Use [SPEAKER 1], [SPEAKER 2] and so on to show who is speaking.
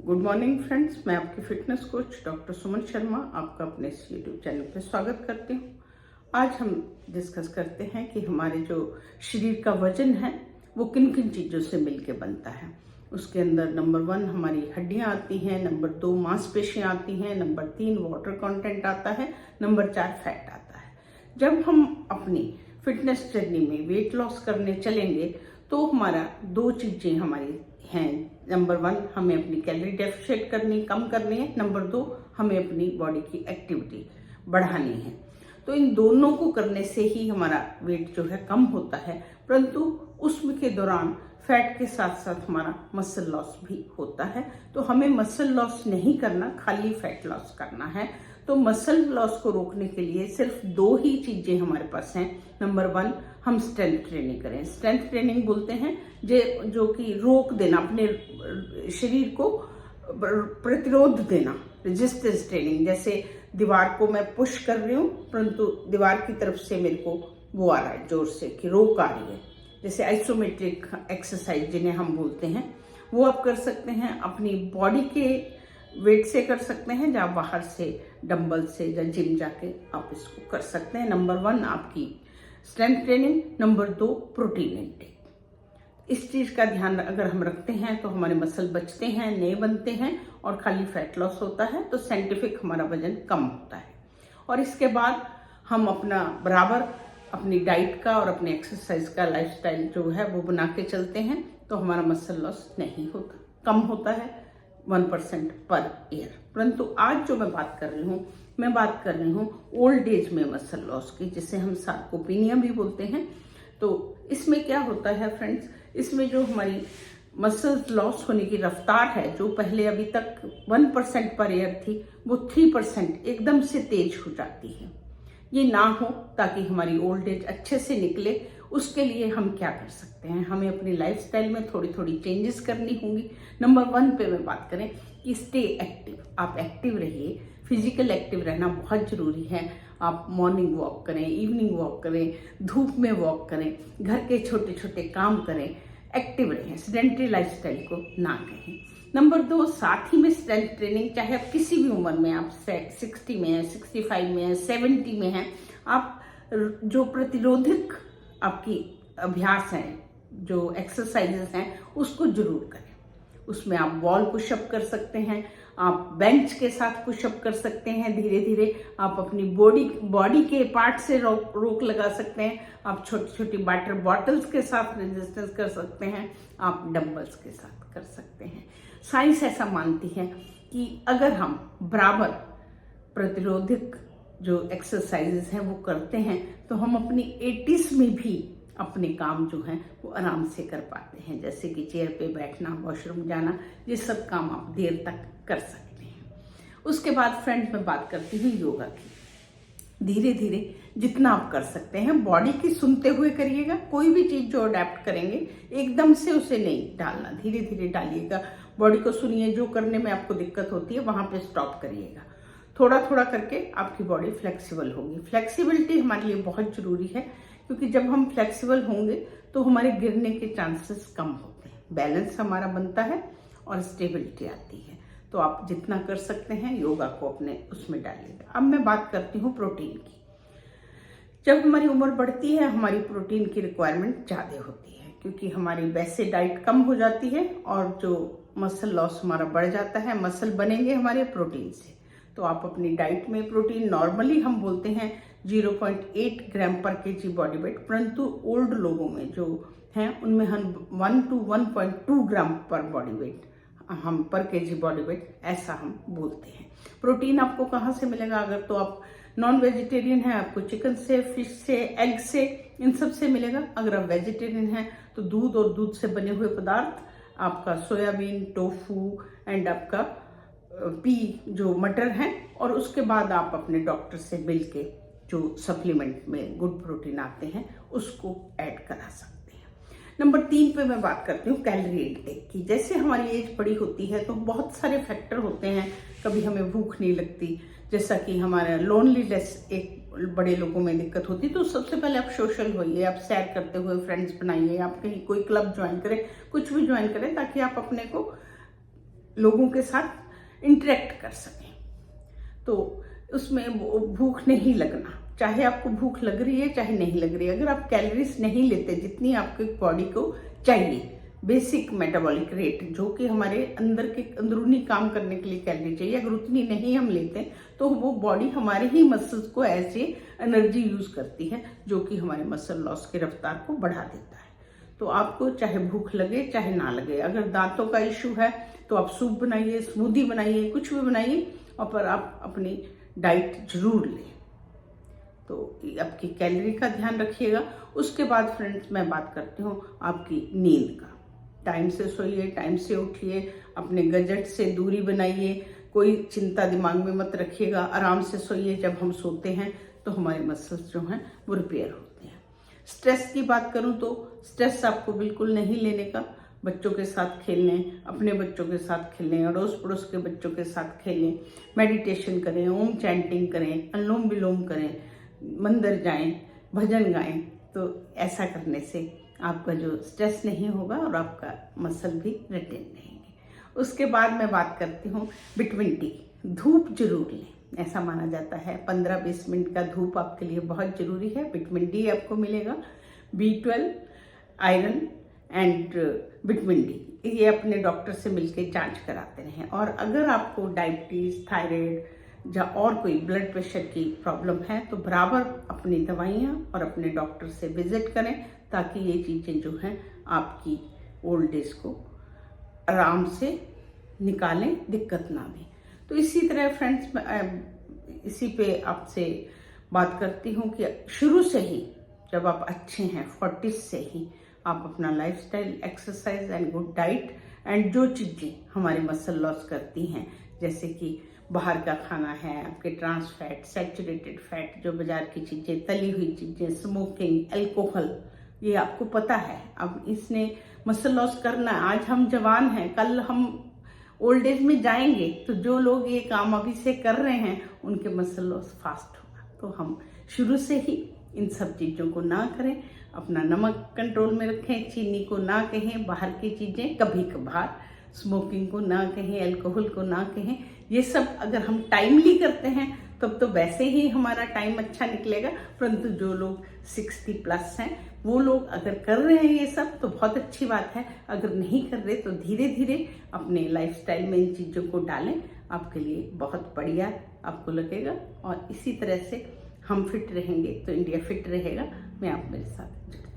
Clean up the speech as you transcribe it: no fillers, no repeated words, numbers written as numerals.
[SPEAKER 1] Good morning friends, मैं आपकी fitness coach doctor Suman Sharma आपका अपने इस यूट्यूब चैनल पे स्वागत करती हूँ। आज हम डिस्कस करते हैं कि हमारे जो शरीर का वजन है वो किन किन चीज़ों से मिलके बनता है। उसके अंदर नंबर 1 हमारी हड्डियाँ आती हैं, नंबर 2 मांसपेशियाँ आती हैं, नंबर 3 वाटर कंटेंट आता है, नंबर 4 फैट आता है। जब हम अपनी फिटनेस जर्नी में वेट लॉस करने चलेंगे तो हमारा 2 चीज़ें हमारी हैं। नंबर 1 हमें अपनी कैलोरी डेफिशिएट कम करनी है, नंबर 2 हमें अपनी बॉडी की एक्टिविटी बढ़ानी है। तो इन दोनों को करने से ही हमारा वेट जो है कम होता है, परंतु उसके दौरान फैट के साथ साथ हमारा मसल लॉस भी होता है। तो हमें मसल लॉस नहीं करना, खाली फैट लॉस करना है। तो मसल लॉस को रोकने के लिए सिर्फ 2 ही चीजें हमारे पास हैं। नंबर 1 हम स्ट्रेंथ ट्रेनिंग करें। स्ट्रेंथ ट्रेनिंग बोलते हैं जो कि रोक देना, अपने शरीर को प्रतिरोध देना, रेजिस्टेंस ट्रेनिंग। जैसे दीवार को मैं पुश कर रही हूँ परंतु दीवार की तरफ से मेरे को वो आ रहा है जोर से कि रोक आ रही है, जैसे आइसोमेट्रिक एक्सरसाइज जिन्हें हम बोलते हैं, वो आप कर सकते हैं। अपनी बॉडी के वेट से कर सकते हैं, या बाहर से डंबल से या जिम जाके आप इसको कर सकते हैं। नंबर 1 आपकी strength training, number 2 protein intake. इस चीज का ध्यान अगर हम रखते हैं तो हमारे मसल बचते हैं, नए बनते हैं और खाली फैट लॉस होता है, तो साइंटिफिक हमारा वजन कम होता है। और इसके बाद हम अपना बराबर अपनी डाइट का और अपने एक्सरसाइज का लाइफस्टाइल जो है वो बना के चलते हैं, तो हमारा मसल लॉस नहीं होता, कम होता है 1% पर ईयर। परंतु आज जो मैं बात कर रही हूँ ओल्ड एज में मसल लॉस की, जिसे हम सार्कोपीनिया भी बोलते हैं। तो इसमें क्या होता है फ्रेंड्स, इसमें जो हमारी मसल लॉस होने की रफ्तार है, जो पहले अभी तक 1% पर ईयर थी, वो 3% एकदम से तेज हो जाती है। ये ना हो ताकि हमारी ओल्ड एज अच्छे से निकले, उसके लिए हम क्या कर सकते हैं? हमें अपनी लाइफस्टाइल में थोड़ी थोड़ी चेंजेस करनी होंगी। नंबर 1 पे मैं बात करें कि स्टे एक्टिव। आप एक्टिव रहिए, फिजिकल एक्टिव रहना बहुत जरूरी है। आप मॉर्निंग वॉक करें, इवनिंग वॉक करें, धूप में वॉक करें, घर के छोटे छोटे काम करें, एक्टिव रहें, सेडेंटरी लाइफस्टाइल को ना कहें। नंबर 2 साथ ही में स्ट्रेंथ ट्रेनिंग, चाहे आप किसी भी उम्र में, आप 60 में है, 65 में है, 70 में है, आप जो प्रतिरोधक आपकी अभ्यास हैं, जो एक्सरसाइजेस हैं, उसको जरूर करें। उसमें आप वॉल पुशअप कर सकते हैं, आप बेंच के साथ पुशअप कर सकते हैं। धीरे धीरे आप अपनी बॉडी के पार्ट से रोक लगा सकते हैं। आप छोटी छोटी वाटर बॉटल्स के साथ रेजिस्टेंस कर सकते हैं, आप डंबल्स के साथ कर सकते हैं। साइंस ऐसा मानती है कि अगर हम बराबर प्रतिरोधक जो एक्सरसाइजेस हैं वो करते हैं, तो हम अपनी 80s में भी अपने काम जो हैं वो आराम से कर पाते हैं। जैसे कि चेयर पे बैठना, वॉशरूम जाना, ये सब काम आप देर तक कर सकते हैं। उसके बाद फ्रेंड्स मैं बात करती हूँ योगा की। धीरे धीरे जितना आप कर सकते हैं बॉडी की सुनते हुए करिएगा। कोई भी चीज जो अडेप्ट करेंगे एकदम से उसे नहीं डालना, धीरे धीरे डालिएगा। बॉडी को सुनिए, जो करने में आपको दिक्कत होती है वहां पे स्टॉप करिएगा। थोड़ा थोड़ा करके आपकी बॉडी फ्लेक्सिबल होगी। फ्लेक्सिबिलिटी हमारे लिए बहुत जरूरी है, क्योंकि जब हम फ्लेक्सिबल होंगे तो हमारे गिरने के चांसेस कम होते हैं, बैलेंस हमारा बनता है और स्टेबिलिटी आती है। तो आप जितना कर सकते हैं योगा को अपने उसमें डालिएगा। अब मैं बात करती हूँ प्रोटीन की। जब हमारी उम्र बढ़ती है हमारी प्रोटीन की रिक्वायरमेंट ज़्यादा होती है, क्योंकि हमारी वैसे डाइट कम हो जाती है और जो मसल लॉस हमारा बढ़ जाता है। मसल बनेंगे हमारे प्रोटीन से, तो आप अपनी डाइट में प्रोटीन, नॉर्मली हम बोलते हैं 0.8 ग्राम पर केजी बॉडी वेट, परंतु ओल्ड लोगों में जो हैं उनमें हम 1 to 1.2 ग्राम पर बॉडी वेट, हम पर केजी बॉडी वेट ऐसा हम बोलते हैं। प्रोटीन आपको कहाँ से मिलेगा? अगर तो आप नॉन वेजिटेरियन हैं, आपको चिकन से, फिश से, एग से, इन सब से मिलेगा। अगर आप वेजिटेरियन हैं तो दूध और दूध से बने हुए पदार्थ, आपका सोयाबीन, टोफू एंड आपका पी जो मटर है, और उसके बाद आप अपने डॉक्टर से मिल के जो सप्लीमेंट में गुड प्रोटीन आते हैं उसको ऐड करा सकते हैं। नंबर 3 पे मैं बात करती हूँ कैलोरी इनटेक की। जैसे हमारी एज बड़ी होती है तो बहुत सारे फैक्टर होते हैं, कभी हमें भूख नहीं लगती, जैसा कि हमारा लोनलीनेस एक बड़े लोगों में दिक्कत होती है। तो सबसे पहले आप सोशल होइए, आप सैर करते हुए फ्रेंड्स बनाइए, आप कहीं कोई क्लब ज्वाइन करें, कुछ भी ज्वाइन करें, ताकि आप अपने को लोगों के साथ इंटरेक्ट कर सकें। तो उसमें भूख नहीं लगना, चाहे आपको भूख लग रही है चाहे नहीं लग रही है, अगर आप कैलोरीज नहीं लेते जितनी आपके बॉडी को चाहिए, बेसिक मेटाबॉलिक रेट जो कि हमारे अंदर के अंदरूनी काम करने के लिए कैलोरी चाहिए, अगर उतनी नहीं हम लेते तो वो बॉडी हमारे ही मसल्स को ऐसे एनर्जी यूज करती है जो कि हमारे मसल लॉस की रफ्तार को बढ़ा देता है। तो आपको चाहे भूख लगे चाहे ना लगे, अगर दांतों का इश्यू है तो आप सूप बनाइए, स्मूदी बनाइए, कुछ भी बनाइए, और पर आप अपनी डाइट जरूर लें। तो आपकी कैलोरी का ध्यान रखिएगा। उसके बाद फ्रेंड्स मैं बात करती हूँ आपकी नींद का। टाइम से सोइए, टाइम से उठिए, अपने गैजेट से दूरी बनाइए, कोई चिंता दिमाग में मत रखिएगा, आराम से सोइए। जब हम सोते हैं तो हमारे मसल्स जो हैं वो रिपेयर होते हैं। स्ट्रेस की बात करूं तो स्ट्रेस आपको बिल्कुल नहीं लेने का। बच्चों के साथ खेलने, अपने बच्चों के साथ खेलने, अड़ोस पड़ोस के बच्चों के साथ खेलें, मेडिटेशन करें, ओम चैंटिंग करें, अनुलोम विलोम करें, मंदिर जाएं, भजन गाएं। तो ऐसा करने से आपका जो स्ट्रेस नहीं होगा और आपका मसल भी रिटेन रहेंगे। उसके बाद मैं बात करती हूँ विटामिन डी। धूप जरूर लें, ऐसा माना जाता है 15-20 मिनट का धूप आपके लिए बहुत जरूरी है। विटामिन डी आपको मिलेगा, B12, iron and vitamin D, ये अपने डॉक्टर से मिलकर जांच कराते रहें। और अगर आपको डायबिटीज, थायराइड या और कोई ब्लड प्रेशर की प्रॉब्लम है तो बराबर अपनी दवाइयाँ और अपने डॉक्टर से विजिट करें, ताकि ये चीज़ें जो हैं आपकी ओल्ड एज को आराम से निकालें, दिक्कत ना दें। तो इसी तरह फ्रेंड्स मैं इसी पे आपसे बात करती हूँ कि शुरू से ही जब आप अच्छे हैं 40s से ही आप अपना lifestyle, exercise and good diet and जो चीज़ें हमारे मसल लॉस करती हैं, जैसे कि बाहर का खाना है, आपके ट्रांस फैट, सैचुरेटेड फैट, जो बाजार की चीज़ें, तली हुई चीज़ें, स्मोकिंग, अल्कोहल, ये आपको पता है। अब इसने मसल लॉस करना है। आज हम जवान हैं, कल हम ओल्ड एज में जाएंगे, तो जो लोग ये काम अभी से कर रहे हैं उनके मसल लॉस फास्ट होगा। तो हम शुरू से ही इन सब चीज़ों को ना करें, अपना नमक कंट्रोल में रखें, चीनी को ना कहें, बाहर की चीज़ें कभी कभार, स्मोकिंग को ना कहें, अल्कोहल को ना कहें। ये सब अगर हम टाइमली करते हैं तब तो वैसे ही हमारा टाइम अच्छा निकलेगा। परंतु जो लोग 60+ हैं वो लोग अगर कर रहे हैं ये सब तो बहुत अच्छी बात है, अगर नहीं कर रहे तो धीरे धीरे अपने लाइफस्टाइल में इन चीज़ों को डालें, आपके लिए बहुत बढ़िया आपको लगेगा। और इसी तरह से हम फिट रहेंगे तो इंडिया फिट रहेगा। मैं आप मेरे साथ जुड़